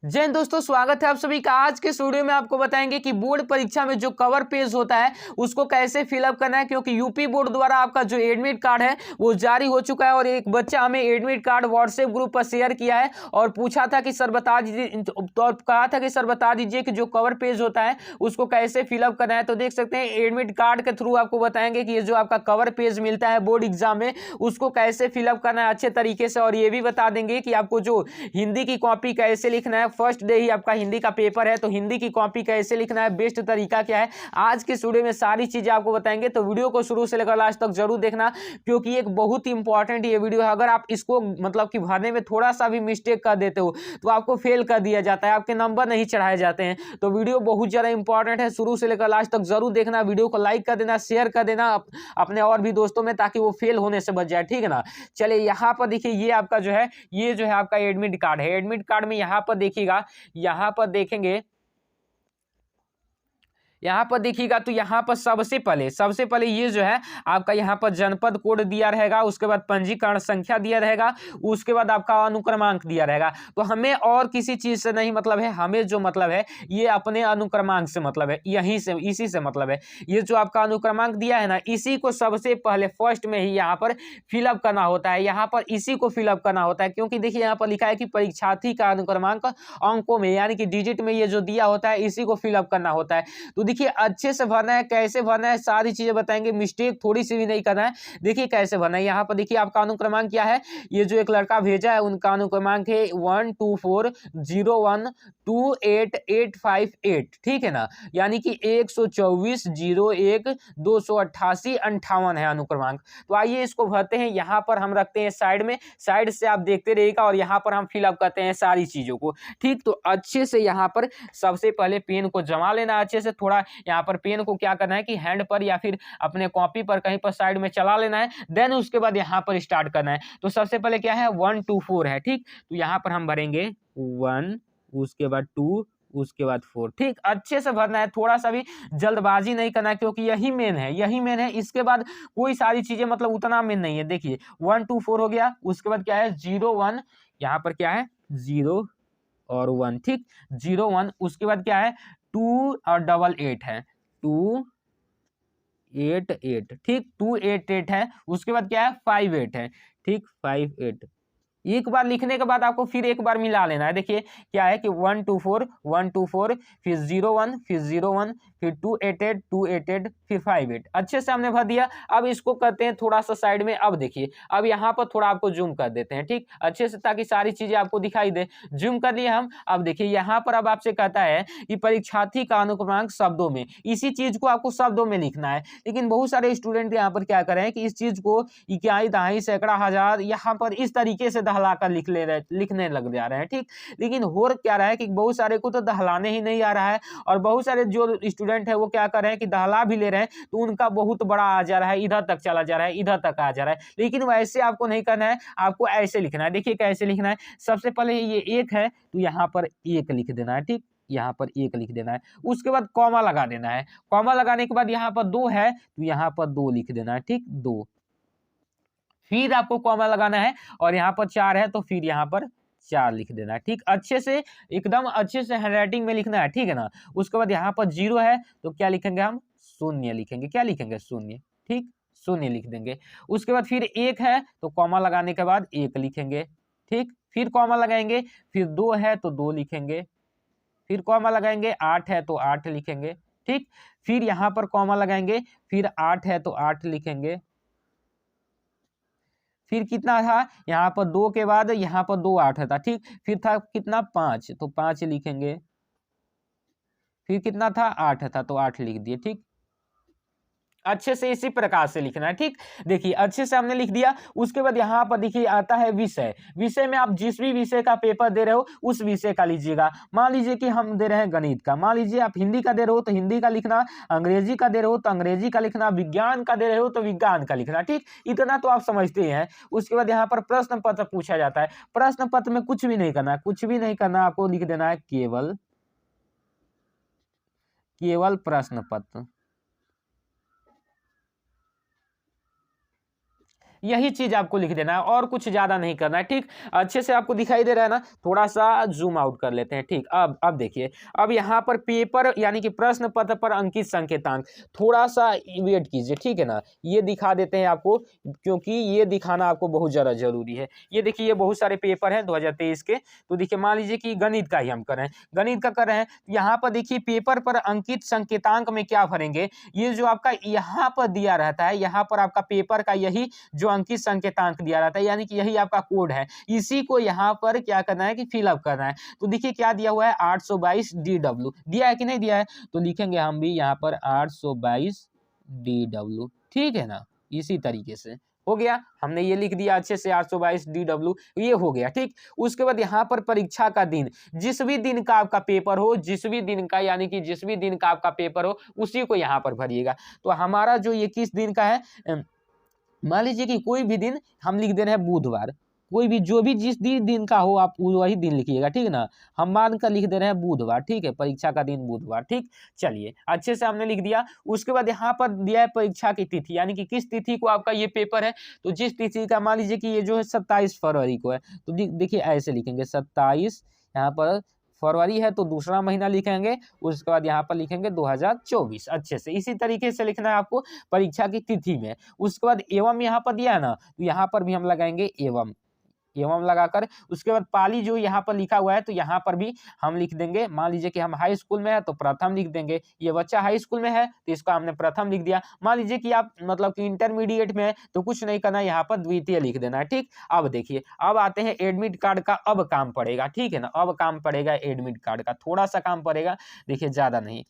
जय हिंद दोस्तों, स्वागत है आप सभी का। आज के वीडियो में आपको बताएंगे कि बोर्ड परीक्षा में जो कवर पेज होता है उसको कैसे फिलअप करना है, क्योंकि यूपी बोर्ड द्वारा आपका जो एडमिट कार्ड है वो जारी हो चुका है। और एक बच्चा हमें एडमिट कार्ड व्हाट्सएप ग्रुप पर शेयर किया है और पूछा था कि सर बता दीजिए, तो कहा था कि सर बता दीजिए कि जो कवर पेज होता है उसको कैसे फिलअप करना है। तो देख सकते हैं एडमिट कार्ड के थ्रू आपको बताएंगे कि ये जो आपका कवर पेज मिलता है बोर्ड एग्जाम में उसको कैसे फिलअप करना है अच्छे तरीके से। और ये भी बता देंगे कि आपको जो हिंदी की कॉपी कैसे लिखना है। फर्स्ट डे ही आपका हिंदी का पेपर है तो हिंदी की कॉपी कैसे लिखना है, बेस्ट तरीका क्या है, आज के वीडियो में सारी चीजें आपको बताएंगे। तो वीडियो को शुरू से लेकर लास्ट तक जरूर देखना, क्योंकि एक बहुत ही इंपॉर्टेंट ये वीडियो है। अगर आप इसको मतलब कि भरने में थोड़ा सा भी मिस्टेक कर देते हो तो आपको फेल कर दिया जाता है, आपके नंबर नहीं चढ़ाए जाते हैं। तो वीडियो बहुत ज्यादा इंपॉर्टेंट है, शुरू से लेकर लास्ट तक जरूर देखना। वीडियो को लाइक कर देना, शेयर कर देना अपने और भी दोस्तों में, ताकि वो फेल होने से बच जाए, ठीक है ना। चलिए यहाँ पर देखिए, ये आपका जो है ये जो है आपका एडमिट कार्ड है। एडमिट कार्ड में यहाँ पर देखिएगा, यहाँ पर देखेंगे, यहाँ पर देखिएगा तो यहाँ पर सबसे पहले ये जो है आपका यहाँ पर जनपद कोड दिया रहेगा, उसके बाद पंजीकरण संख्या दिया रहेगा, उसके बाद आपका अनुक्रमांक दिया रहेगा। तो हमें और किसी चीज से नहीं मतलब है, हमें जो मतलब है ये अपने अनुक्रमांक से मतलब है, यहीं से इसी से मतलब है। ये जो आपका अनुक्रमांक दिया है ना, इसी को सबसे पहले फर्स्ट में ही यहाँ पर फिलअप करना होता है। यहाँ पर इसी को फिलअप करना होता है, क्योंकि देखिए यहाँ पर लिखा है कि परीक्षार्थी का अनुक्रमांक अंकों में यानी कि डिजिट में ये जो दिया होता है इसी को फिलअप करना होता है। तो देखिए अच्छे से भरना है, कैसे भरना है सारी चीजें बताएंगे, मिस्टेक थोड़ी सी भी नहीं करना है। देखिए कैसे भरना है, यहाँ पर देखिए आपका अनुक्रमांक क्या है, ये जो एक लड़का भेजा है उनका अनुक्रमांक है 124012888, ठीक है ना। यानी कि 124012858 है अनुक्रमांक। तो आइए इसको भरते हैं। यहाँ पर हम रखते हैं साइड में, साइड से आप देखते रहिएगा और यहाँ पर हम फिलअप करते हैं सारी चीजों को, ठीक। तो अच्छे से यहाँ पर सबसे पहले पेन को जमा लेना अच्छे से, थोड़ा यहाँ पर पेन को क्या करना है कि हैंड पर या फिर अपने कॉपी पर कहीं पर साइड में चला लेना है। देन उसके बाद यहाँ पर स्टार्ट करना है। तो सबसे पहले क्या है 124 है, ठीक। तो यहाँ पर हम भरेंगे 1, उसके बाद 2, उसके बाद 4, ठीक। अच्छे से भरना है, थोड़ा सा भी जल्दबाजी नहीं करना है, क्योंकि यही मेन है, यही मेन है। इसके बाद कोई सारी चीजें मतलब उतना मेन नहीं है। देखिए 124 हो गया, उसके बाद क्या है 01, यहाँ पर क्या है 0 और 1, ठीक। 01, उसके बाद क्या है 2 और 88 है, 288, ठीक। 288 है, उसके बाद क्या है 58 है, ठीक। 58 एक बार लिखने के बाद आपको फिर एक बार मिला लेना है। देखिए क्या है कि 124 फिर 01 फिर 01 फिर 288 फिर 58, अच्छे से हमने भर दिया। अब इसको करते हैं थोड़ा सा साइड में। अब देखिए, अब यहाँ पर थोड़ा आपको जूम कर देते हैं, ठीक, अच्छे से, ताकि सारी चीजें आपको दिखाई दे। जूम कर लिए हम। अब देखिए यहाँ पर अब आपसे कहता है कि परीक्षार्थी का अनुक्रमांक शब्दों में, इसी चीज को आपको शब्दों में लिखना है। लेकिन बहुत सारे स्टूडेंट यहाँ पर क्या करें कि इस चीज को इकाई, दहाई, सैकड़ा, हजार यहाँ पर इस तरीके से दहलाकर लिखने लग जा रहे हैं, ठीक। लेकिन हो क्या रहा है कि बहुत सारे को तो दहलाने ही नहीं आ रहा है, और बहुत सारे जो स्टूडेंट है वो क्या कर रहे हैं कि दहला भी ले रहे हैं, तो उनका बहुत बड़ा आ जा रहा है, इधर तक चला जा रहा है, इधर तक आ जा रहा है। लेकिन वैसे आपको नहीं करना है, आपको ऐसे लिखना है। देखिए कैसे लिखना है, सबसे पहले ये 1 है तो यहाँ पर 1 लिख देना है, ठीक। यहाँ पर 1 लिख देना है, उसके बाद कॉमा लगा देना है। कॉमा लगाने के बाद यहाँ पर 2 है तो यहाँ पर 2 लिख देना है, ठीक, 2। फिर आपको कॉमा लगाना है, और यहाँ पर 4 है तो फिर यहाँ पर 4 लिख देना है, ठीक। अच्छे से, एकदम अच्छे से हैंडराइटिंग में लिखना है, ठीक है ना। उसके बाद यहाँ पर 0 है तो क्या लिखेंगे हम, शून्य लिखेंगे। क्या लिखेंगे, शून्य, ठीक, शून्य लिख देंगे। उसके बाद फिर 1 है तो कॉमा लगाने के बाद 1 लिखेंगे, ठीक। फिर कॉमा लगाएंगे, फिर 2 है तो 2 लिखेंगे, फिर कॉमा लगाएंगे, 8 है तो 8 लिखेंगे, ठीक। फिर यहाँ पर कॉमा लगाएंगे, फिर 8 है तो 8 लिखेंगे। फिर कितना था, यहाँ पर 2 के बाद यहाँ पर 2 8 था, ठीक। फिर था कितना 5 तो 5 लिखेंगे। फिर कितना था 8 था तो 8 लिख दिए, ठीक। अच्छे से इसी प्रकार से लिखना है, ठीक। देखिए अच्छे से हमने लिख दिया। उसके बाद यहाँ पर देखिए आता है विषय। विषय में आप जिस भी विषय का पेपर दे रहे हो उस विषय का लीजिएगा। मान लीजिए कि हम दे रहे हैं गणित का, मान लीजिए आप हिंदी का दे रहे हो तो हिंदी का लिखना, अंग्रेजी का दे रहे हो तो अंग्रेजी का लिखना, विज्ञान का दे रहे हो तो विज्ञान का लिखना, ठीक। इतना तो आप समझते ही हैं। उसके बाद यहाँ पर प्रश्न पत्र पूछा जाता है। प्रश्न पत्र में कुछ भी नहीं करना, कुछ भी नहीं करना, आपको लिख देना है केवल प्रश्न पत्र। यही चीज आपको लिख देना है और कुछ ज्यादा नहीं करना है। ठीक, अच्छे से आपको दिखाई दे रहा है ना, थोड़ा सा जूम आउट कर लेते हैं। ठीक, अब देखिए, अब यहाँ पर पेपर यानी कि प्रश्न पत्र पर अंकित संकेतांक, थोड़ा सा वेट कीजिए, ठीक है ना, ये दिखा देते हैं आपको, क्योंकि ये दिखाना आपको बहुत ज्यादा जरूरी है। ये देखिए, ये बहुत सारे पेपर हैं 2023 के। तो देखिए, मान लीजिए कि गणित का ही हम कर रहे हैं, गणित का कर रहे हैं, यहाँ पर देखिए पेपर पर अंकित संकेतांक में क्या भरेंगे, ये जो आपका यहाँ पर दिया रहता है, यहाँ पर आपका पेपर का यही जो अंकित संकेतांक दिया रहता है, यानी कि यही आपका कोड है, इसी को यहाँ पर क्या करना है कि फिलअप करना है। तो देखिए क्या दिया हुआ है, 822 DW दिया है कि नहीं दिया है, तो लिखेंगे हम भी यहाँ पर 822 DW, ठीक है ना, इसी तरीके से हो गया, हमने ये लिख दिया अच्छे से 822 DW, ये हो गया। ठीक, उसके बाद यहाँ पर परीक्षा का दिन, जिस भी दिन का आपका पेपर हो, जिस भी दिन का, यानी कि जिस भी दिन का आपका पेपर हो, उसी को यहाँ पर भरिएगा। तो हमारा जो ये किस दिन का है, मान लीजिए कि कोई भी दिन हम लिख दे रहे हैं बुधवार, कोई भी जो भी जिस दिन का हो आप वही दिन लिखिएगा, ठीक है ना, हम मान कर लिख दे रहे हैं बुधवार, ठीक है, परीक्षा का दिन बुधवार। ठीक, चलिए अच्छे से हमने लिख दिया। उसके बाद यहाँ पर दिया है परीक्षा की तिथि, यानी कि किस तिथि को आपका ये पेपर है, तो जिस तिथि का, मान लीजिए कि ये जो है 27 फरवरी को है, तो देखिए ऐसे लिखेंगे 27, यहाँ पर फरवरी है तो दूसरा महीना लिखेंगे, उसके बाद यहाँ पर लिखेंगे 2024, अच्छे से इसी तरीके से लिखना है आपको परीक्षा की तिथि में। उसके बाद एवं यहाँ पर दिया है ना, तो यहाँ पर भी हम लगाएंगे एवं, एवं लगाकर उसके बाद पाली जो यहाँ पर लिखा हुआ है, तो यहाँ पर भी हम लिख देंगे, मान लीजिए कि हम हाई स्कूल में है तो प्रथम लिख देंगे, ये बच्चा हाई स्कूल में है तो इसको हमने प्रथम लिख दिया। मान लीजिए कि आप मतलब कि इंटरमीडिएट में है तो कुछ नहीं करना, यहाँ पर द्वितीय लिख देना है। ठीक, अब देखिए, अब आते हैं एडमिट कार्ड का, अब काम पड़ेगा, ठीक है ना, अब काम पड़ेगा एडमिट कार्ड का, थोड़ा सा काम पड़ेगा, देखिए ज्यादा नहीं।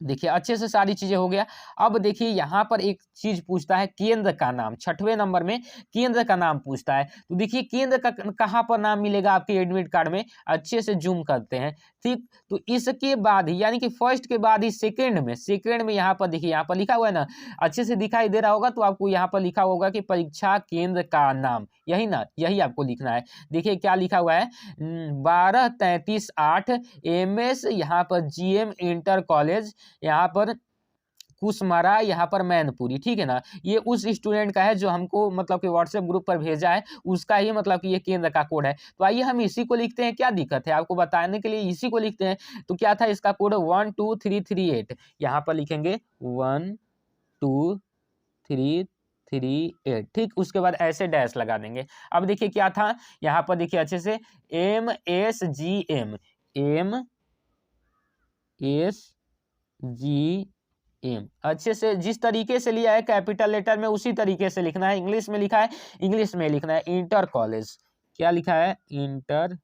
देखिए अच्छे से सारी चीजें हो गया। अब देखिए यहाँ पर एक चीज पूछता है केंद्र का नाम, 6वें नंबर में केंद्र का नाम पूछता है। तो देखिए केंद्र का कहाँ पर नाम मिलेगा आपके एडमिट कार्ड में, अच्छे से जूम करते हैं। ठीक, तो इसके बाद ही यानी कि फर्स्ट के बाद ही सेकंड में यहाँ पर देखिए, यहाँ पर लिखा हुआ है ना, अच्छे से दिखाई दे रहा होगा, तो आपको यहाँ पर लिखा होगा कि परीक्षा केंद्र का नाम, यही ना, यही आपको लिखना है। देखिए क्या लिखा हुआ है, 1233/8 MS, यहाँ पर GM इंटर कॉलेज, यहाँ पर कुसमारा, यहाँ पर मैनपुरी, ठीक है ना, ये उस स्टूडेंट का है जो हमको मतलब कि व्हाट्सएप ग्रुप पर भेजा है, उसका ही मतलब कि ये केंद्र का कोड है। तो आइए हम इसी को लिखते हैं, क्या दिक्कत है, आपको बताने के लिए इसी को लिखते हैं। तो क्या था इसका कोड, 12338, यहाँ पर लिखेंगे 12338, ठीक, उसके बाद ऐसे डैश लगा देंगे। अब देखिए क्या था, यहाँ पर देखिए अच्छे से MSGM, अच्छे से जिस तरीके से लिया है कैपिटल लेटर में उसी तरीके से लिखना है। इंग्लिश में लिखा है, इंग्लिश में लिखना है। इंटर कॉलेज, क्या लिखा है, इंटर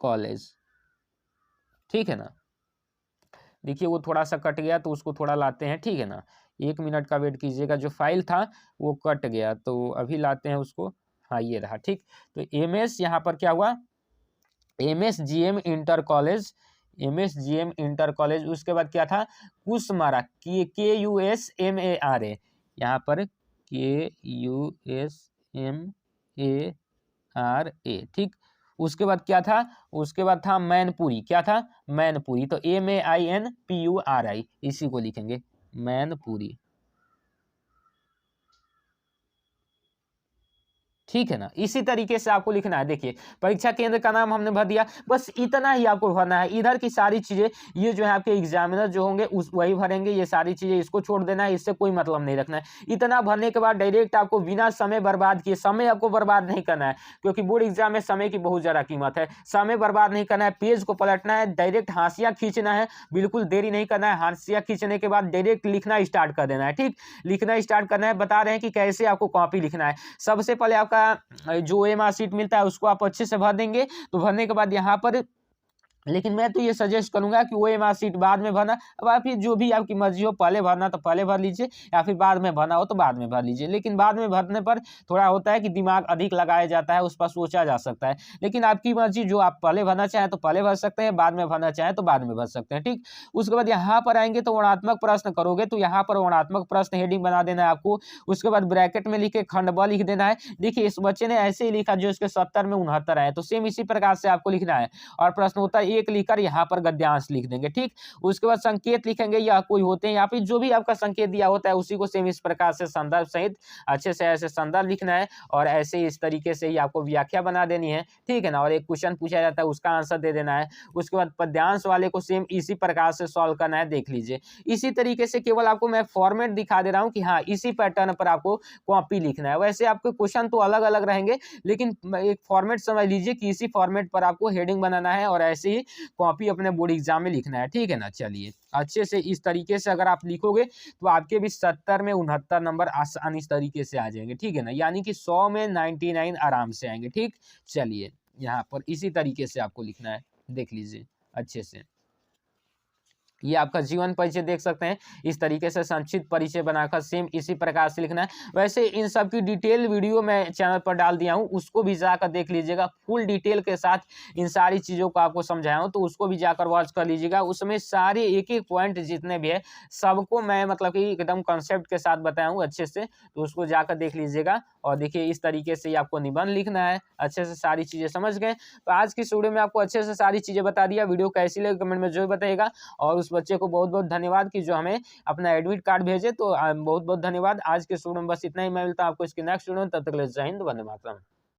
कॉलेज, ठीक है ना। देखिए वो थोड़ा सा कट गया तो उसको थोड़ा लाते हैं, ठीक है ना, 1 मिनट का वेट कीजिएगा, जो फाइल था वो कट गया तो अभी लाते हैं उसको। हाँ ये रहा, ठीक। तो MS यहाँ पर क्या हुआ, MSGM inter college, MSGM inter college. उसके बाद क्या था, कुसमारा, KUSMARA, यहाँ पर KUSMARA, ठीक। उसके बाद क्या था, उसके बाद था मैनपुरी, क्या था, मैनपुरी, तो MAINPURI, इसी को लिखेंगे मैनपुरी, ठीक है ना। इसी तरीके से आपको लिखना है। देखिए परीक्षा केंद्र का नाम हमने भर दिया, बस इतना ही आपको भरना है। इधर की सारी चीजें ये जो है आपके एग्जामिनर जो होंगे उस वही भरेंगे, ये सारी चीजें इसको छोड़ देना है, इससे कोई मतलब नहीं रखना है। इतना भरने के बाद डायरेक्ट आपको बिना समय बर्बाद किए, समय आपको बर्बाद नहीं करना है क्योंकि बोर्ड एग्जाम में समय की बहुत ज्यादा कीमत है, समय बर्बाद नहीं करना है। पेज को पलटना है, डायरेक्ट हाशिया खींचना है, बिल्कुल देरी नहीं करना है। हाशिया खींचने के बाद डायरेक्ट लिखना स्टार्ट कर देना है, ठीक, लिखना स्टार्ट करना है। बता रहे हैं कि कैसे आपको कॉपी लिखना है। सबसे पहले आपका जो OMR शीट मिलता है उसको आप अच्छे से भर देंगे। तो भरने के बाद यहाँ पर, लेकिन मैं तो ये सजेस्ट करूंगा कि OMR शीट बाद में भरना। अब आप जो भी आपकी मर्जी हो, पहले भरना तो पहले भर लीजिए, या फिर बाद में भरना हो तो बाद में भर लीजिए। लेकिन बाद में भरने पर थोड़ा होता है कि दिमाग अधिक लगाया जाता है, उस पर सोचा जा सकता है। लेकिन आपकी मर्जी, जो आप पहले भरना चाहें तो पहले भर सकते हैं, बाद में भरना चाहें तो बाद में भर सकते हैं, ठीक। उसके बाद यहाँ पर आएंगे तो वर्णनात्मक प्रश्न करोगे, तो यहाँ पर वर्णनात्मक प्रश्न हेडिंग बना देना है आपको। उसके बाद ब्रैकेट में लिख के खंड ब लिख देना है। देखिए इस बच्चे ने ऐसे ही लिखा जो इसके 70 में 69 आए, तो सेम इसी प्रकार से आपको लिखना है। और प्रश्न उत्तर एक लिखकर यहाँ पर गद्यांश लिख देंगे। ठीक, उसके बाद संकेत लिखेंगे या कोई होते हैं यहाँ पे जो भी आपका संकेत दिया होता है उसी को सेम इस प्रकार से संदर्भ सहित अच्छे से ऐसे संदर्भ लिखना है और ऐसे ही इस तरीके से ही आपको व्याख्या बना देनी है। ठीक है ना, और एक क्वेश्चन पूछा जाता है उसका आंसर दे देना है। उसके बाद पद्यांश वाले को सेम इसी प्रकार से सॉल्व करना है, देख लीजिए। इसी तरीके से केवल आपको मैं फॉर्मेट दिखा दे रहा हूँ कि हाँ इसी पैटर्न पर आपको कॉपी लिखना है। वैसे आपके क्वेश्चन तो अलग अलग रहेंगे लेकिन एक फॉर्मेट समझ लीजिए कि इसी फॉर्मेट पर आपको हेडिंग बनाना है और ऐसे ही कॉपी अपने बोर्ड एग्जाम में लिखना है। ठीक है ना, चलिए अच्छे से इस तरीके से अगर आप लिखोगे तो आपके भी 70 में 69 नंबर आसान इस तरीके से आ जाएंगे। ठीक है ना, यानी कि 100 में 99 आराम से आएंगे। ठीक, चलिए यहाँ पर इसी तरीके से आपको लिखना है, देख लीजिए अच्छे से। ये आपका जीवन परिचय देख सकते हैं, इस तरीके से संक्षिप्त परिचय बनाकर सेम इसी प्रकार से लिखना है। वैसे इन सब की डिटेल वीडियो मैं चैनल पर डाल दिया हूँ, उसको भी जाकर देख लीजिएगा। फुल डिटेल के साथ इन सारी चीज़ों को आपको समझाया हूँ, तो उसको भी जाकर वॉच कर लीजिएगा। उसमें सारे एक एक पॉइंट जितने भी है सबको मैं मतलब कि एकदम कंसेप्ट के साथ बताया हूँ अच्छे से, तो उसको जाकर देख लीजिएगा। और देखिए इस तरीके से आपको निबंध लिखना है, अच्छे से सारी चीज़ें समझ गए। तो आज की वीडियो में आपको अच्छे से सारी चीज़ें बता दिया। वीडियो कैसी लगी कमेंट में जरूर बताइएगा और उस बच्चे को बहुत बहुत धन्यवाद कि जो हमें अपना एडमिट कार्ड भेजे। तो बहुत बहुत धन्यवाद। आज के वीडियो में बस इतना ही। मैं मिलता हूं आपको इसके नेक्स्ट वीडियो में, तब तक के लिए जय हिंद, वंदे मातरम।